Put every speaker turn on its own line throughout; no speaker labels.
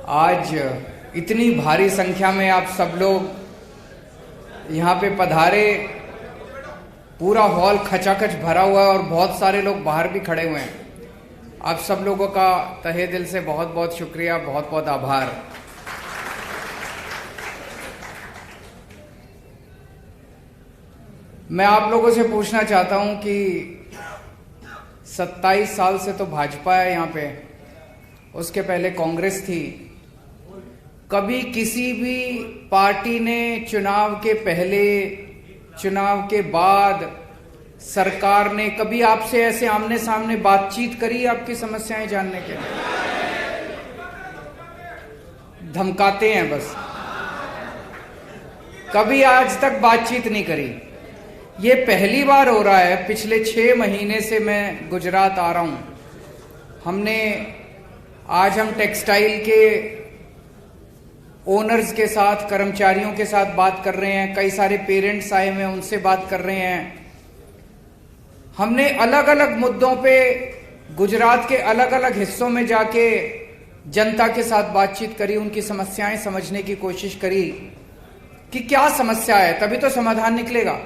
आज इतनी भारी संख्या में आप सब लोग यहाँ पे पधारे, पूरा हॉल खचाखच भरा हुआ है और बहुत सारे लोग बाहर भी खड़े हुए हैं। आप सब लोगों का तहे दिल से बहुत बहुत शुक्रिया, बहुत बहुत आभार। मैं आप लोगों से पूछना चाहता हूं कि 27 साल से तो भाजपा है यहाँ पे, उसके पहले कांग्रेस थी। कभी किसी भी पार्टी ने चुनाव के पहले, चुनाव के बाद, सरकार ने कभी आपसे ऐसे आमने सामने बातचीत करी आपकी समस्याएं जानने के लिए? धमकाते हैं बस, कभी आज तक बातचीत नहीं करी। ये पहली बार हो रहा है। पिछले 6 महीने से मैं गुजरात आ रहा हूं। आज हम टेक्सटाइल के ओनर्स के साथ, कर्मचारियों के साथ बात कर रहे हैं। कई सारे पेरेंट्स आए हुए हैं, उनसे बात कर रहे हैं। हमने अलग अलग मुद्दों पे गुजरात के अलग अलग हिस्सों में जाके जनता के साथ बातचीत करी, उनकी समस्याएं समझने की कोशिश करी कि क्या समस्या है, तभी तो समाधान निकलेगा।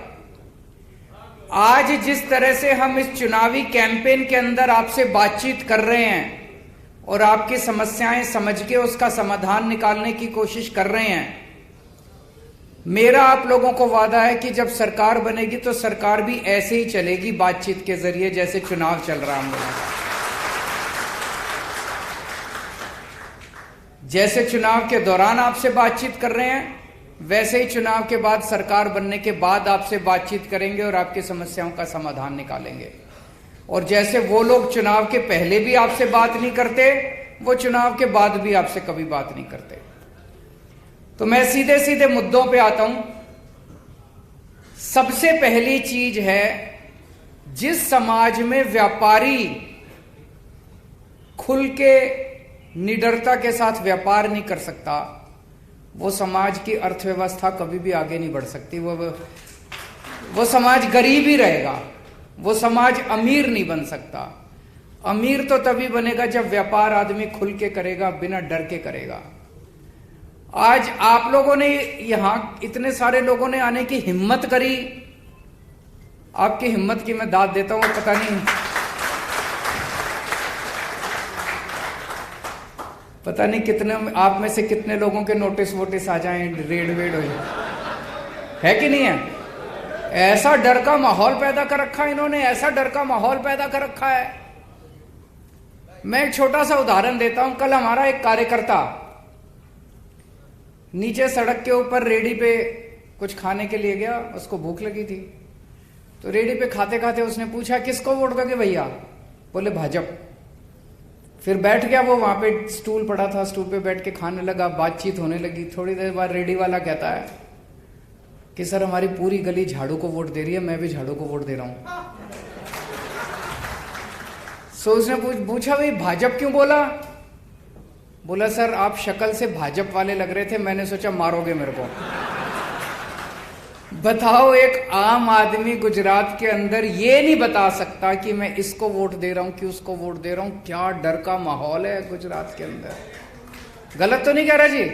आज जिस तरह से हम इस चुनावी कैंपेन के अंदर आपसे बातचीत कर रहे हैं और आपकी समस्याएं समझ के उसका समाधान निकालने की कोशिश कर रहे हैं, मेरा आप लोगों को वादा है कि जब सरकार बनेगी तो सरकार भी ऐसे ही चलेगी, बातचीत के जरिए, जैसे चुनाव चल रहा है। जैसे चुनाव के दौरान आपसे बातचीत कर रहे हैं, वैसे ही चुनाव के बाद, सरकार बनने के बाद आपसे बातचीत करेंगे और आपकी समस्याओं का समाधान निकालेंगे। और जैसे वो लोग चुनाव के पहले भी आपसे बात नहीं करते, वो चुनाव के बाद भी आपसे कभी बात नहीं करते। तो मैं सीधे सीधे मुद्दों पे आता हूं। सबसे पहली चीज है, जिस समाज में व्यापारी खुल के निडरता के साथ व्यापार नहीं कर सकता, वो समाज की अर्थव्यवस्था कभी भी आगे नहीं बढ़ सकती। वो समाज गरीब ही रहेगा, वो समाज अमीर नहीं बन सकता। अमीर तो तभी बनेगा जब व्यापार आदमी खुल के करेगा, बिना डर के करेगा। आज आप लोगों ने यहां, इतने सारे लोगों ने आने की हिम्मत करी। आपकी हिम्मत की मैं दाद देता हूं। पता नहीं कितने आप में से कितने लोगों के नोटिस वोटिस आ जाएं, रेड वेड हो जाए, है कि नहीं है? ऐसा डर का माहौल पैदा कर रखा है इन्होंने, ऐसा डर का माहौल पैदा कर रखा है। मैं एक छोटा सा उदाहरण देता हूं। कल हमारा एक कार्यकर्ता नीचे सड़क के ऊपर रेडी पे कुछ खाने के लिए गया, उसको भूख लगी थी। तो रेडी पे खाते खाते उसने पूछा, किसको वोट दोगे भैया? बोले भाजपा। फिर बैठ गया वो, वहां पे स्टूल पड़ा था, स्टूल पे बैठ के खाने लगा, बातचीत होने लगी। थोड़ी देर बाद रेडी वाला कहता है कि सर हमारी पूरी गली झाड़ू को वोट दे रही है, मैं भी झाड़ू को वोट दे रहा हूं। सो उसने पूछा, भाई भाजपा क्यों बोला? बोला सर आप शक्ल से भाजपा वाले लग रहे थे, मैंने सोचा मारोगे मेरे को। बताओ, एक आम आदमी गुजरात के अंदर ये नहीं बता सकता कि मैं इसको वोट दे रहा हूं कि उसको वोट दे रहा हूं। क्या डर का माहौल है गुजरात के अंदर। गलत तो नहीं कह रहा जी?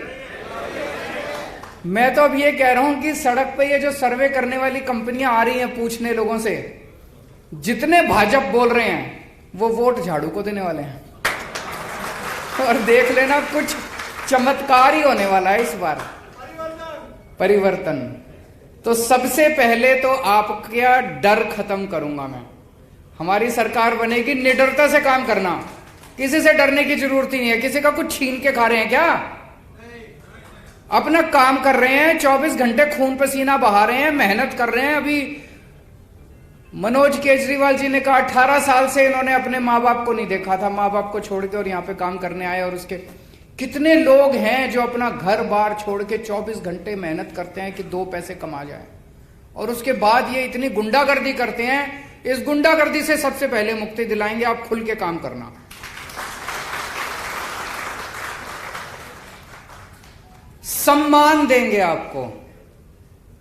मैं तो अब ये कह रहा हूं कि सड़क पे ये जो सर्वे करने वाली कंपनियां आ रही हैं पूछने लोगों से, जितने भाजपा बोल रहे हैं वो वोट झाड़ू को देने वाले हैं। और देख लेना, कुछ चमत्कार ही होने वाला है इस बार, परिवर्तन। तो सबसे पहले तो आपका डर खत्म करूंगा मैं। हमारी सरकार बनेगी, निडरता से काम करना, किसी से डरने की जरूरत ही नहीं है। किसी का कुछ छीन के खा रहे हैं क्या? अपना काम कर रहे हैं, 24 घंटे खून पसीना बहा रहे हैं, मेहनत कर रहे हैं। अभी मनोज केजरीवाल जी ने कहा 18 साल से इन्होंने अपने माँ बाप को नहीं देखा था, माँ बाप को छोड़ के और यहाँ पे काम करने आए। और उसके कितने लोग हैं जो अपना घर बार छोड़ के 24 घंटे मेहनत करते हैं कि 2 पैसे कमा जाए, और उसके बाद ये इतनी गुंडागर्दी करते हैं। इस गुंडागर्दी से सबसे पहले मुक्ति दिलाएंगे, आप खुल के काम करना। सम्मान देंगे आपको।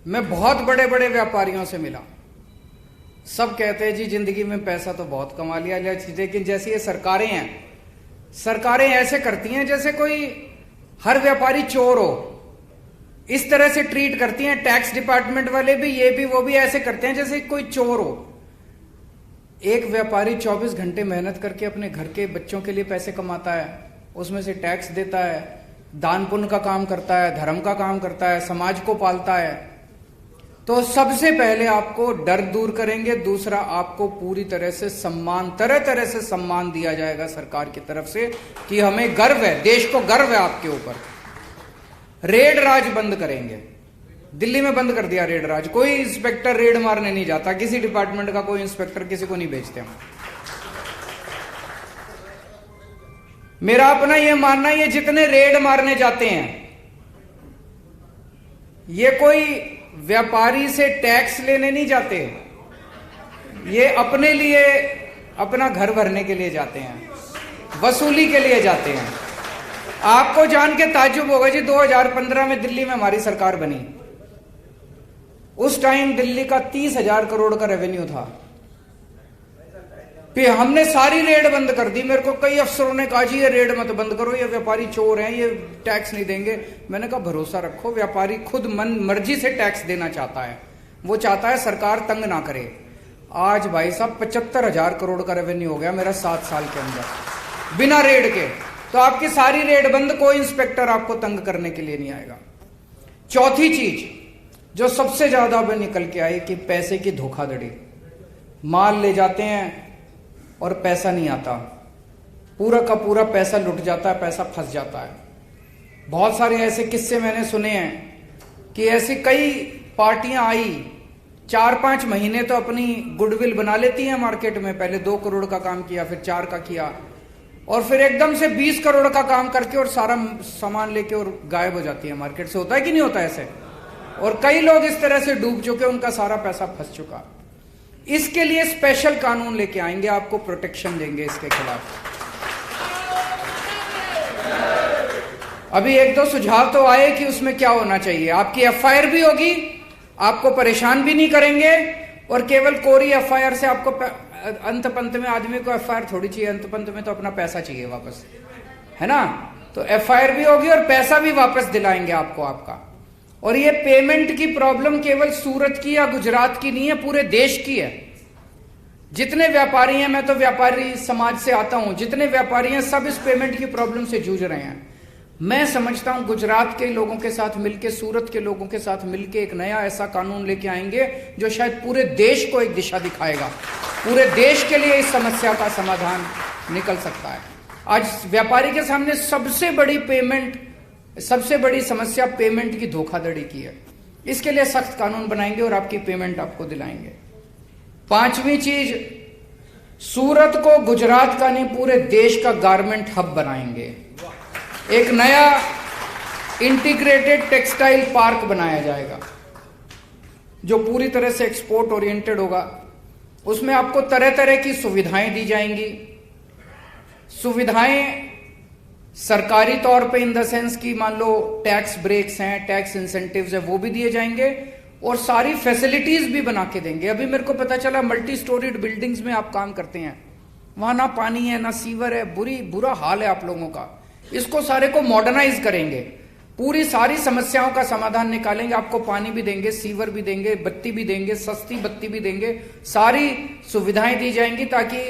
मैं बहुत बड़े बड़े व्यापारियों से मिला, सब कहते हैं जी जिंदगी में पैसा तो बहुत कमा लिया, लेकिन जैसी ये सरकारें हैं, सरकारें ऐसे करती हैं जैसे कोई हर व्यापारी चोर हो, इस तरह से ट्रीट करती हैं। टैक्स डिपार्टमेंट वाले भी, ये भी वो भी ऐसे करते हैं जैसे कोई चोर हो। एक व्यापारी 24 घंटे मेहनत करके अपने घर के बच्चों के लिए पैसे कमाता है, उसमें से टैक्स देता है, दान पुण्य का काम करता है, धर्म का काम करता है, समाज को पालता है। तो सबसे पहले आपको डर दूर करेंगे, दूसरा आपको पूरी तरह से सम्मान, तरह तरह से सम्मान दिया जाएगा सरकार की तरफ से कि हमें गर्व है, देश को गर्व है आपके ऊपर। रेड राज बंद करेंगे। दिल्ली में बंद कर दिया रेड राज, कोई इंस्पेक्टर रेड मारने नहीं जाता, किसी डिपार्टमेंट का कोई इंस्पेक्टर किसी को नहीं भेजते हम। मेरा अपना यह मानना, ये जितने रेड मारने जाते हैं, ये कोई व्यापारी से टैक्स लेने नहीं जाते, ये अपने लिए, अपना घर भरने के लिए जाते हैं, वसूली के लिए जाते हैं। आपको जान के ताज्जुब होगा जी, 2015 में दिल्ली में हमारी सरकार बनी, उस टाइम दिल्ली का 30,000 करोड़ का रेवेन्यू था। फिर हमने सारी रेड बंद कर दी। मेरे को कई अफसरों ने कहा जी ये रेड मत बंद करो, ये व्यापारी चोर हैं, ये टैक्स नहीं देंगे। मैंने कहा भरोसा रखो, व्यापारी खुद मन मर्जी से टैक्स देना चाहता है, वो चाहता है सरकार तंग ना करे। आज भाई साहब 75,000 करोड़ का रेवेन्यू हो गया मेरा 7 साल के अंदर बिना रेड के। तो आपकी सारी रेड बंद, कोई इंस्पेक्टर आपको तंग करने के लिए नहीं आएगा। चौथी चीज जो सबसे ज्यादा अब निकल के आई कि पैसे की धोखाधड़ी। माल ले जाते हैं और पैसा नहीं आता, पूरा का पूरा पैसा लुट जाता है, पैसा फंस जाता है। बहुत सारे ऐसे किस्से मैंने सुने हैं कि ऐसी कई पार्टियां आई, 4-5 महीने तो अपनी गुडविल बना लेती हैं मार्केट में, पहले 2 करोड़ का काम किया, फिर 4 का किया, और फिर एकदम से 20 करोड़ का काम करके और सारा सामान लेके और गायब हो जाती है मार्केट से। होता है कि नहीं होता ऐसे? और कई लोग इस तरह से डूब चुके, उनका सारा पैसा फंस चुका। इसके लिए स्पेशल कानून लेके आएंगे, आपको प्रोटेक्शन देंगे इसके खिलाफ। अभी 1-2 सुझाव तो आए कि उसमें क्या होना चाहिए। आपकी एफआईआर भी होगी, आपको परेशान भी नहीं करेंगे, और केवल कोरी एफआईआर से आपको अंत पंत में आदमी को एफआईआर थोड़ी चाहिए, अंत पंत में तो अपना पैसा चाहिए वापस, है ना? तो एफआईआर भी होगी और पैसा भी वापस दिलाएंगे आपको आपका। और ये पेमेंट की प्रॉब्लम केवल सूरत की या गुजरात की नहीं है, पूरे देश की है। जितने व्यापारी हैं, मैं तो व्यापारी समाज से आता हूं, जितने व्यापारी हैं सब इस पेमेंट की प्रॉब्लम से जूझ रहे हैं। मैं समझता हूं गुजरात के लोगों के साथ मिलकर, सूरत के लोगों के साथ मिलकर एक नया ऐसा कानून लेके आएंगे जो शायद पूरे देश को एक दिशा दिखाएगा, पूरे देश के लिए इस समस्या का समाधान निकल सकता है। आज व्यापारी के सामने सबसे बड़ी समस्या पेमेंट की धोखाधड़ी की है। इसके लिए सख्त कानून बनाएंगे और आपकी पेमेंट आपको दिलाएंगे। 5वीं चीज, सूरत को गुजरात का नहीं पूरे देश का गारमेंट हब बनाएंगे। एक नया इंटीग्रेटेड टेक्सटाइल पार्क बनाया जाएगा जो पूरी तरह से एक्सपोर्ट ओरिएंटेड होगा। उसमें आपको तरह तरह की सुविधाएं दी जाएंगी। सुविधाएं सरकारी तौर पे इन द सेंस की, मान लो टैक्स ब्रेक्स हैं, टैक्स इंसेंटिव्स है, वो भी दिए जाएंगे, और सारी फैसिलिटीज भी बना के देंगे। अभी मेरे को पता चला मल्टी स्टोरीड बिल्डिंग्स में आप काम करते हैं, वहां ना पानी है ना सीवर है, बुरा हाल है आप लोगों का। इसको सारे को मॉडर्नाइज करेंगे, पूरी सारी समस्याओं का समाधान निकालेंगे। आपको पानी भी देंगे, सीवर भी देंगे, बत्ती भी देंगे, सस्ती बत्ती भी देंगे, सारी सुविधाएं दी जाएंगी ताकि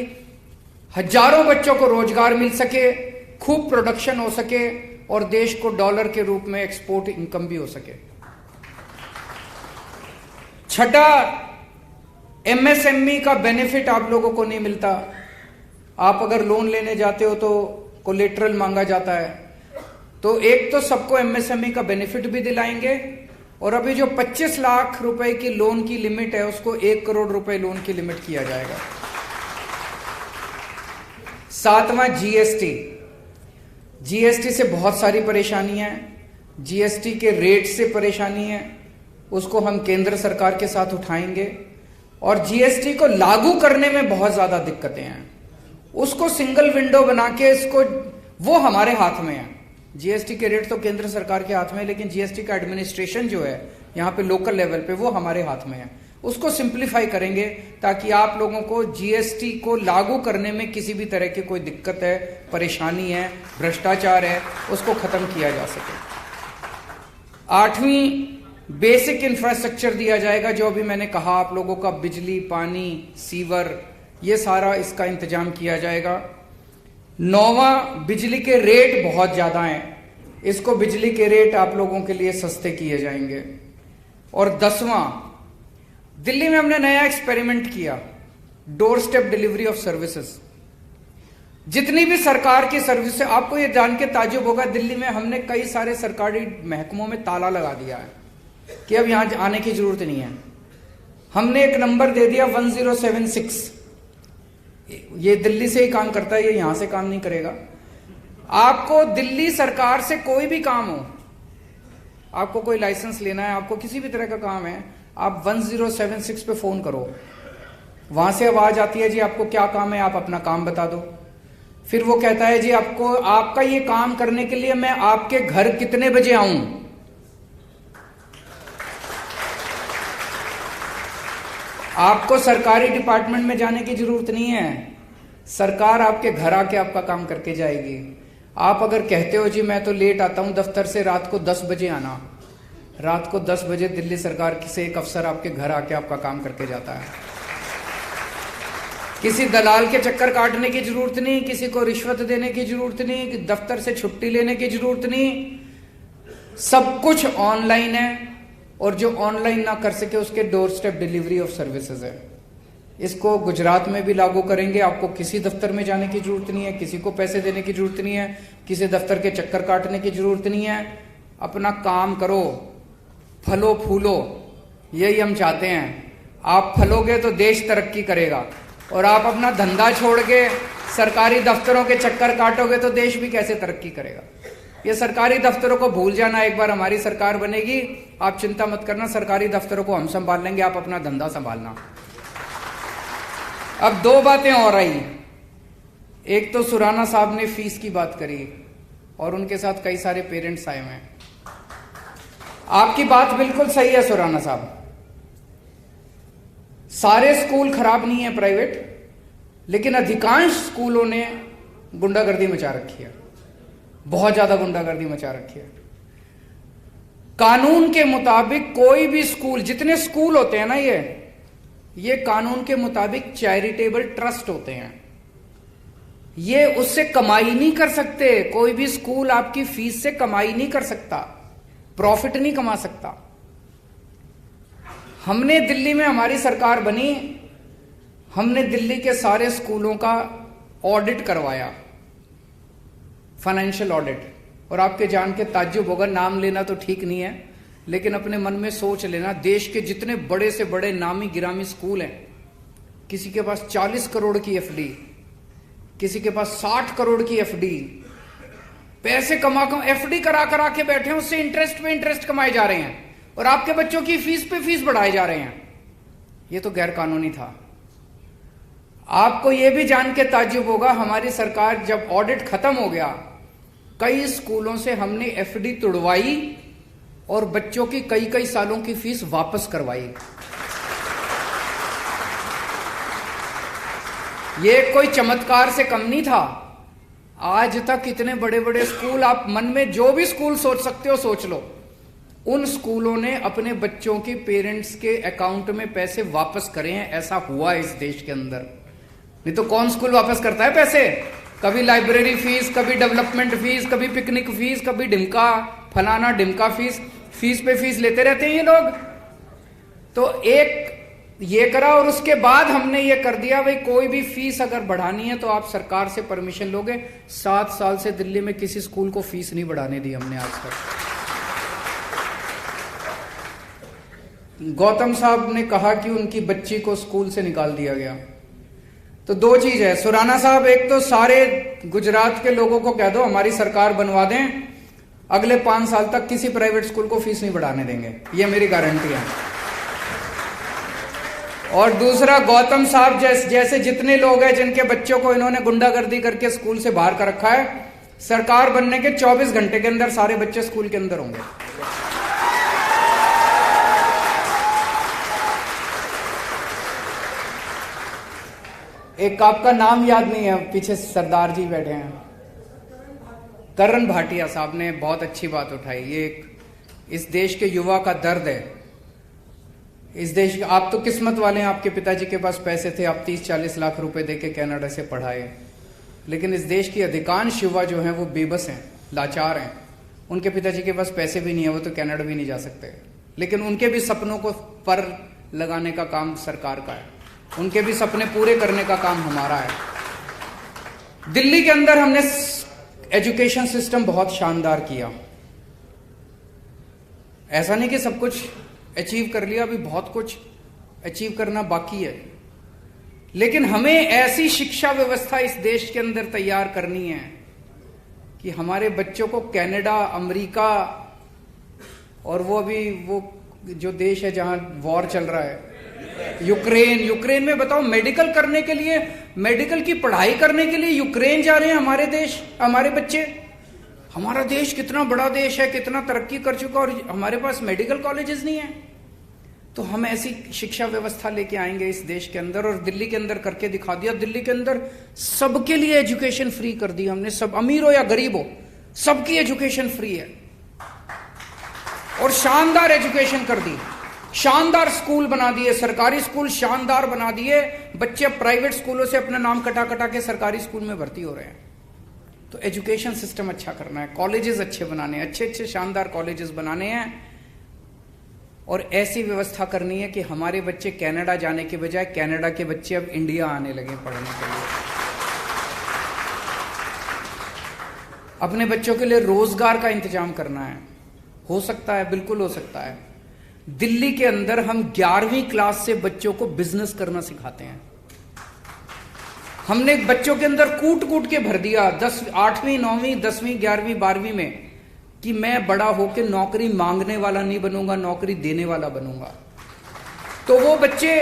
हजारों बच्चों को रोजगार मिल सके, खूब प्रोडक्शन हो सके और देश को डॉलर के रूप में एक्सपोर्ट इनकम भी हो सके। छठा, एमएसएमई का बेनिफिट आप लोगों को नहीं मिलता। आप अगर लोन लेने जाते हो तो कोलेटरल मांगा जाता है, तो एक तो सबको एमएसएमई का बेनिफिट भी दिलाएंगे, और अभी जो 25 लाख रुपए की लोन की लिमिट है उसको 1 करोड़ रुपए लोन की लिमिट किया जाएगा। 7वां, जीएसटी से बहुत सारी परेशानी है, जीएसटी के रेट से परेशानी है, उसको हम केंद्र सरकार के साथ उठाएंगे। और जीएसटी को लागू करने में बहुत ज्यादा दिक्कतें हैं, उसको सिंगल विंडो बना के इसको, वो हमारे हाथ में है। जीएसटी के रेट तो केंद्र सरकार के हाथ में है, लेकिन जीएसटी का एडमिनिस्ट्रेशन जो है यहाँ पे लोकल लेवल पे, वो हमारे हाथ में है। उसको सिंप्लीफाई करेंगे ताकि आप लोगों को जीएसटी को लागू करने में किसी भी तरह की कोई दिक्कत है, परेशानी है, भ्रष्टाचार है, उसको खत्म किया जा सके। 8वीं बेसिक इंफ्रास्ट्रक्चर दिया जाएगा, जो अभी मैंने कहा आप लोगों का बिजली, पानी, सीवर, ये सारा इसका इंतजाम किया जाएगा। 9वां बिजली के रेट बहुत ज्यादा हैं, इसको बिजली के रेट आप लोगों के लिए सस्ते किए जाएंगे। और 10वां, दिल्ली में हमने नया एक्सपेरिमेंट किया, door step delivery of services. जितनी भी सरकार की सर्विस है, आपको ये जान के ताज्जुब होगा, दिल्ली में हमने कई सारे सरकारी महकमों में ताला लगा दिया है कि अब यहां आने की जरूरत नहीं है। हमने एक नंबर दे दिया 1076, ये दिल्ली से ही काम करता है, ये यहां से काम नहीं करेगा। आपको दिल्ली सरकार से कोई भी काम हो, आपको कोई लाइसेंस लेना है, आपको किसी भी तरह का काम है, आप 1076 पे फोन करो, वहां से आवाज आती है जी आपको क्या काम है, आप अपना काम बता दो। फिर वो कहता है जी आपको, आपका ये काम करने के लिए मैं आपके घर कितने बजे आऊं। आपको सरकारी डिपार्टमेंट में जाने की जरूरत नहीं है, सरकार आपके घर आके आपका काम करके जाएगी। आप अगर कहते हो जी मैं तो लेट आता हूं दफ्तर से, रात को 10 बजे आना, रात को 10 बजे दिल्ली सरकार से एक अफसर आपके घर आके आपका काम करके जाता है। किसी दलाल के चक्कर काटने की जरूरत नहीं, किसी को रिश्वत देने की जरूरत नहीं, दफ्तर से छुट्टी लेने की जरूरत नहीं, सब कुछ ऑनलाइन है। और जो ऑनलाइन ना कर सके उसके door step delivery of services है। इसको गुजरात में भी लागू करेंगे। आपको किसी दफ्तर में जाने की जरूरत नहीं है, किसी को पैसे देने की जरूरत नहीं है, किसी दफ्तर के चक्कर काटने की जरूरत नहीं है। अपना काम करो, फलो फूलो, यही हम चाहते हैं। आप फलोगे तो देश तरक्की करेगा, और आप अपना धंधा छोड़ के सरकारी दफ्तरों के चक्कर काटोगे तो देश भी कैसे तरक्की करेगा। ये सरकारी दफ्तरों को भूल जाना, एक बार हमारी सरकार बनेगी, आप चिंता मत करना, सरकारी दफ्तरों को हम संभाल लेंगे, आप अपना धंधा संभालना। अब 2 बातें और आई। एक तो सुराना साहब ने फीस की बात करी और उनके साथ कई सारे पेरेंट्स आए हुए हैं। आपकी बात बिल्कुल सही है सुराना साहब, सारे स्कूल खराब नहीं है प्राइवेट, लेकिन अधिकांश स्कूलों ने गुंडागर्दी मचा रखी है, बहुत ज्यादा गुंडागर्दी मचा रखी है। कानून के मुताबिक कोई भी स्कूल, जितने स्कूल होते हैं ना, ये कानून के मुताबिक चैरिटेबल ट्रस्ट होते हैं, ये उससे कमाई नहीं कर सकते। कोई भी स्कूल आपकी फीस से कमाई नहीं कर सकता, प्रॉफिट नहीं कमा सकता। हमने दिल्ली में, हमारी सरकार बनी, हमने दिल्ली के सारे स्कूलों का ऑडिट करवाया, फाइनेंशियल ऑडिट। और आपके जान के ताज्जुब होगा, नाम लेना तो ठीक नहीं है, लेकिन अपने मन में सोच लेना, देश के जितने बड़े से बड़े नामी गिरामी स्कूल हैं, किसी के पास 40 करोड़ की एफडी, किसी के पास 60 करोड़ की एफडी, पैसे कमा एफडी करा करा के बैठे हैं, उससे इंटरेस्ट पे इंटरेस्ट कमाए जा रहे हैं, और आपके बच्चों की फीस पे फीस बढ़ाए जा रहे हैं। ये तो गैर कानूनी था। आपको यह भी जान के ताज्जुब होगा, हमारी सरकार जब ऑडिट खत्म हो गया, कई स्कूलों से हमने एफडी तुड़वाई और बच्चों की कई कई सालों की फीस वापस करवाई। ये कोई चमत्कार से कम नहीं था। आज तक इतने बड़े बड़े स्कूल, आप मन में जो भी स्कूल सोच सकते हो सोच लो, उन स्कूलों ने अपने बच्चों के पेरेंट्स के अकाउंट में पैसे वापस करे हैं। ऐसा हुआ है इस देश के अंदर, नहीं तो कौन स्कूल वापस करता है पैसे। कभी लाइब्रेरी फीस, कभी डेवलपमेंट फीस, कभी पिकनिक फीस, कभी ढिमका फलाना ढिमका फीस, फीस पे फीस लेते रहते हैं ये लोग। तो एक ये करा, और उसके बाद हमने ये कर दिया, भाई कोई भी फीस अगर बढ़ानी है तो आप सरकार से परमिशन लोगे। 7 साल से दिल्ली में किसी स्कूल को फीस नहीं बढ़ाने दी हमने आज तक। गौतम साहब ने कहा कि उनकी बच्ची को स्कूल से निकाल दिया गया, तो 2 चीज है सुराना साहब, एक तो सारे गुजरात के लोगों को कह दो हमारी सरकार बनवा दें, अगले 5 साल तक किसी प्राइवेट स्कूल को फीस नहीं बढ़ाने देंगे, ये मेरी गारंटी है। और दूसरा, गौतम साहब जैसे जितने लोग हैं जिनके बच्चों को इन्होंने गुंडागर्दी करके स्कूल से बाहर कर रखा है, सरकार बनने के 24 घंटे के अंदर सारे बच्चे स्कूल के अंदर होंगे। एक आपका नाम याद नहीं है, पीछे सरदार जी बैठे हैं, करण भाटिया साहब ने बहुत अच्छी बात उठाई। ये एक इस देश के युवा का दर्द है। इस देश के, आप तो किस्मत वाले हैं, आपके पिताजी के पास पैसे थे, आप 30-40 लाख रुपए देके कनाडा से पढ़ाए। लेकिन इस देश की अधिकांश युवा जो हैं वो बेबस हैं, लाचार हैं। उनके पिताजी के पास पैसे भी नहीं है, वो तो कनाडा भी नहीं जा सकते। लेकिन उनके भी सपनों को पर लगाने का काम सरकार का है, उनके भी सपने पूरे करने का काम हमारा है। दिल्ली के अंदर हमने एजुकेशन सिस्टम बहुत शानदार किया। ऐसा नहीं कि सब कुछ अचीव कर लिया, अभी बहुत कुछ अचीव करना बाकी है। लेकिन हमें ऐसी शिक्षा व्यवस्था इस देश के अंदर तैयार करनी है कि हमारे बच्चों को कनाडा, अमेरिका और वो अभी वो जो देश है जहां वॉर चल रहा है, यूक्रेन में बताओ, मेडिकल करने के लिए, मेडिकल की पढ़ाई करने के लिए यूक्रेन जा रहे हैं हमारे देश, हमारे बच्चे। हमारा देश कितना बड़ा देश है, कितना तरक्की कर चुका, और हमारे पास मेडिकल कॉलेजेस नहीं है। तो हम ऐसी शिक्षा व्यवस्था लेके आएंगे इस देश के अंदर, और दिल्ली के अंदर करके दिखा दिया। दिल्ली के अंदर सबके लिए एजुकेशन फ्री कर दी हमने, सब अमीर हो या गरीब हो, सबकी एजुकेशन फ्री है। और शानदार एजुकेशन कर दी, शानदार स्कूल बना दिए, सरकारी स्कूल शानदार बना दिए। बच्चे प्राइवेट स्कूलों से अपना नाम कटा कटा के सरकारी स्कूल में भर्ती हो रहे हैं। तो एजुकेशन सिस्टम अच्छा करना है, कॉलेजेस अच्छे बनाने हैं, अच्छे अच्छे शानदार कॉलेजेस बनाने हैं, और ऐसी व्यवस्था करनी है कि हमारे बच्चे कनाडा जाने के बजाय कनाडा के बच्चे अब इंडिया आने लगे पढ़ने के लिए। अपने बच्चों के लिए रोजगार का इंतजाम करना है। हो सकता है, बिल्कुल हो सकता है। दिल्ली के अंदर हम 11वीं क्लास से बच्चों को बिजनेस करना सिखाते हैं। हमने बच्चों के अंदर कूट कूट के भर दिया 8वीं 9वीं 10वीं 11वीं 12वीं में कि मैं बड़ा होकर नौकरी मांगने वाला नहीं बनूंगा, नौकरी देने वाला बनूंगा। तो वो बच्चे,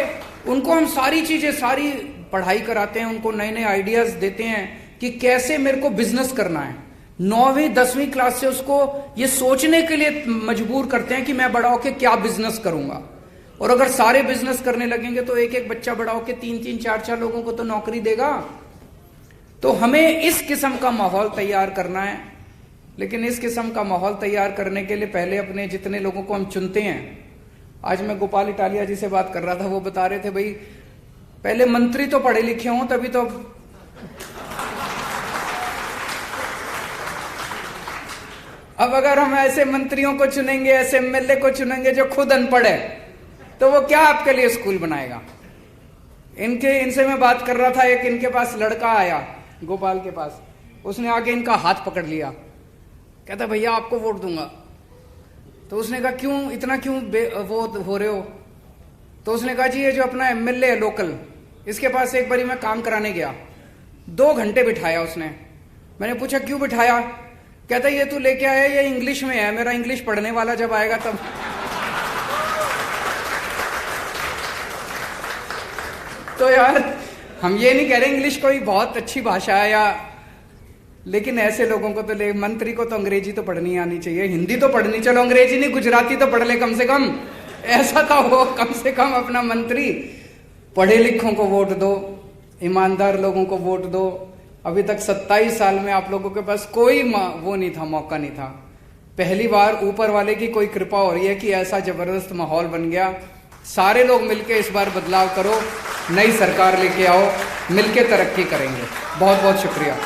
उनको हम सारी चीजें, सारी पढ़ाई कराते हैं, उनको नए नए आइडियाज देते हैं कि कैसे मेरे को बिजनेस करना है। 9वीं 10वीं क्लास से उसको ये सोचने के लिए मजबूर करते हैं कि मैं बड़ा होकर क्या बिजनेस करूंगा। और अगर सारे बिजनेस करने लगेंगे तो एक एक बच्चा बड़ा होकर 3-3 4-4 लोगों को तो नौकरी देगा। तो हमें इस किस्म का माहौल तैयार करना है। लेकिन इस किस्म का माहौल तैयार करने के लिए पहले अपने जितने लोगों को हम चुनते हैं, आज मैं गोपाल इटालिया जी से बात कर रहा था, वो बता रहे थे भाई पहले मंत्री तो पढ़े लिखे हों तभी तो। अब अगर हम ऐसे मंत्रियों को चुनेंगे, ऐसे एमएलए को चुनेंगे जो खुद अनपढ़ है, तो वो क्या आपके लिए स्कूल बनाएगा। इनसे मैं बात कर रहा था, एक इनके पास लड़का आया गोपाल के पास, उसने आके इनका हाथ पकड़ लिया, कहता भैया आपको वोट दूंगा। तो उसने कहा क्यों, इतना क्यों वो हो रहे हो। तो उसने कहा जी ये जो अपना एमएलए है लोकल, इसके पास एक बारी मैं काम कराने गया, 2 घंटे बिठाया उसने। मैंने पूछा क्यों बिठाया, कहता ये तू लेके आया, ये इंग्लिश में है, मेरा इंग्लिश पढ़ने वाला जब आएगा तब। तो यार हम ये नहीं कह रहे इंग्लिश कोई बहुत अच्छी भाषा है, या लेकिन ऐसे लोगों को तो मंत्री को तो अंग्रेजी तो पढ़नी आनी चाहिए, हिंदी तो पढ़नी, चलो अंग्रेजी नहीं गुजराती तो पढ़ ले कम से कम, ऐसा तो हो कम से कम अपना मंत्री। पढ़े लिखों को वोट दो, ईमानदार लोगों को वोट दो। अभी तक 27 साल में आप लोगों के पास कोई वो नहीं था, मौका नहीं था। पहली बार ऊपर वाले की कोई कृपा हो रही है कि ऐसा जबरदस्त माहौल बन गया। सारे लोग मिलके इस बार बदलाव करो, नई सरकार लेके आओ, मिलके तरक्की करेंगे। बहुत बहुत शुक्रिया।